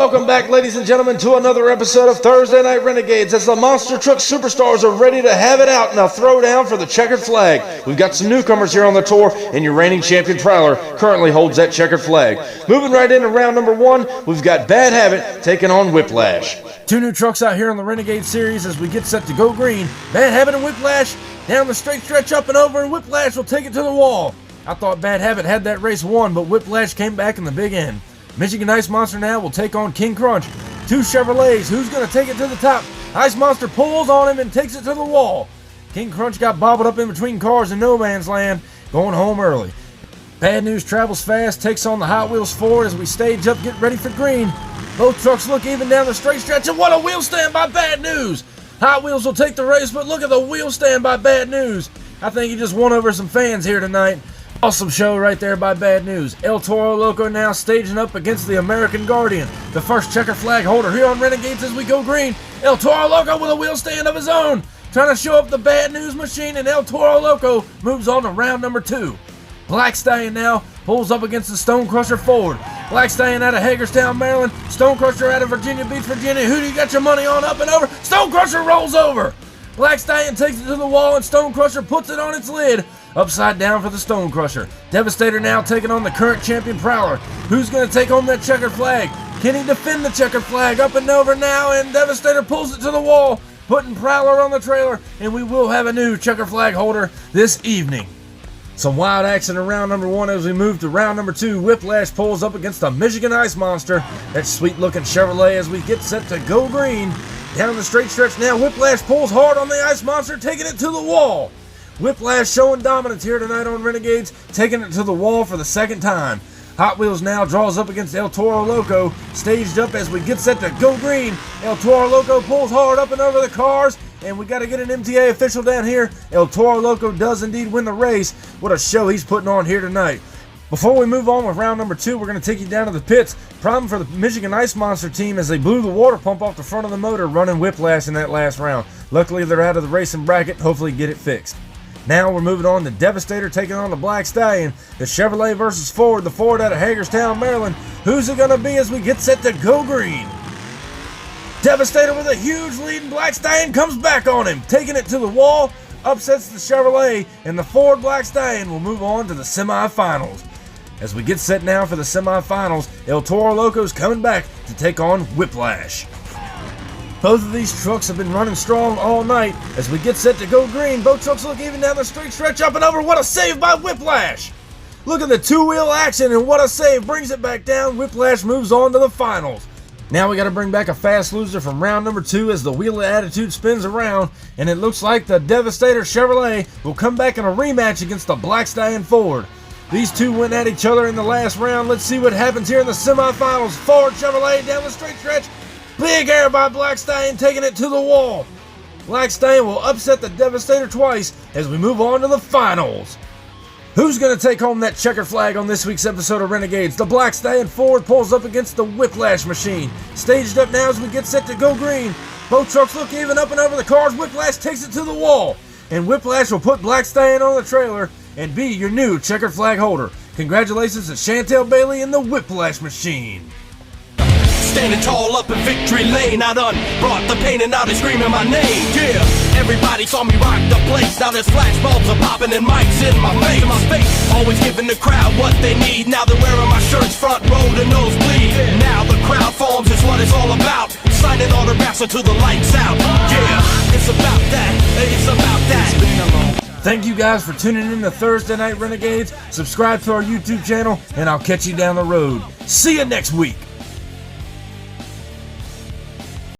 Welcome back, ladies and gentlemen, to another episode of Thursday Night Renegades as the Monster Truck Superstars are ready to have it out in a throwdown for the Checkered Flag. We've got some newcomers here on the tour, and your reigning champion Prowler currently holds that Checkered Flag. Moving right into round number one, we've got Bad Habit taking on Whiplash. Two new trucks out here on the Renegade Series as we get set to go green. Bad Habit and Whiplash down the straight stretch up and over, and Whiplash will take it to the wall. I thought Bad Habit had that race won, but Whiplash came back in the big end. Michigan Ice Monster now will take on King Crunch. Two Chevrolets. Who's going to take it to the top? Ice Monster pulls on him and takes it to the wall. King Crunch got bobbled up in between cars in no man's land, going home early. Bad News travels fast, takes on the Hot Wheels Ford as we stage up, get ready for green. Both trucks look even down the straight stretch, and what a wheel stand by Bad News! Hot Wheels will take the race, but look at the wheel stand by Bad News. I think he just won over some fans here tonight. Awesome show right there by Bad News. El Toro Loco now staging up against the American Guardian, the first Checker Flag holder here on Renegades as we go green. El Toro Loco with a wheel stand of his own, trying to show up the Bad News machine, and El Toro Loco moves on to round number two. Black Stallion now pulls up against the Stone Crusher Ford. Black Stallion out of Hagerstown, Maryland. Stone Crusher out of Virginia Beach, Virginia. Who do you got your money on up and over? Stone Crusher rolls over. Black Stallion takes it to the wall, and Stone Crusher puts it on its lid. Upside down for the Stone Crusher. Devastator now taking on the current champion Prowler. Who's going to take home that Checkered Flag? Can he defend the Checkered Flag? Up and over now, and Devastator pulls it to the wall, putting Prowler on the trailer, and we will have a new Checkered Flag holder this evening. Some wild action in round number one as we move to round number two. Whiplash pulls up against the Michigan Ice Monster. That sweet-looking Chevrolet as we get set to go green. Down the straight stretch now, Whiplash pulls hard on the Ice Monster, taking it to the wall. Whiplash showing dominance here tonight on Renegades, taking it to the wall for the second time. Hot Wheels now draws up against El Toro Loco, staged up as we get set to go green. El Toro Loco pulls hard up and over the cars, and we got to get an MTA official down here. El Toro Loco does indeed win the race. What a show he's putting on here tonight. Before we move on with round number two, we're going to take you down to the pits. Problem for the Michigan Ice Monster team as they blew the water pump off the front of the motor, running Whiplash in that last round. Luckily, they're out of the racing bracket. Hopefully get it fixed. Now we're moving on to Devastator taking on the Black Stallion. The Chevrolet versus Ford, the Ford out of Hagerstown, Maryland. Who's it going to be as we get set to go green? Devastator with a huge lead, and Black Stallion comes back on him, taking it to the wall, upsets the Chevrolet, and the Ford Black Stallion will move on to the semifinals. As we get set now for the semifinals, El Toro Loco's coming back to take on Whiplash. Both of these trucks have been running strong all night. As we get set to go green, both trucks look even down the straight stretch up and over. What a save by Whiplash! Look at the two-wheel action, and what a save. Brings it back down. Whiplash moves on to the finals. Now we got to bring back a fast loser from round number two as the Wheel of Attitude spins around, and it looks like the Devastator Chevrolet will come back in a rematch against the Black Stallion Ford. These two went at each other in the last round. Let's see what happens here in the semifinals. Ford Chevrolet down the straight stretch. Big air by Black Stallion, taking it to the wall. Black Stallion will upset the Devastator twice as we move on to the finals. Who's going to take home that Checkered Flag on this week's episode of Renegades? The Black Stallion Ford pulls up against the Whiplash machine. Staged up now as we get set to go green. Both trucks look even up and over the cars. Whiplash takes it to the wall. And Whiplash will put Black Stallion on the trailer and be your new Checkered Flag holder. Congratulations to Chantel Bailey and the Whiplash machine. Standing tall up in victory lane, I done brought the pain and now they screaming my name. Yeah, everybody saw me rock the place. Now there's flashbulbs are popping and mics in my face. Always giving the crowd what they need. Now they're wearing my shirts front row to nosebleed. Now the crowd forms is what it's all about. Signing autographs until the lights out. Yeah, it's about that. It's about that. Thank you guys for tuning in to Thursday Night Renegades. Subscribe to our YouTube channel, and I'll catch you down the road. See you next week.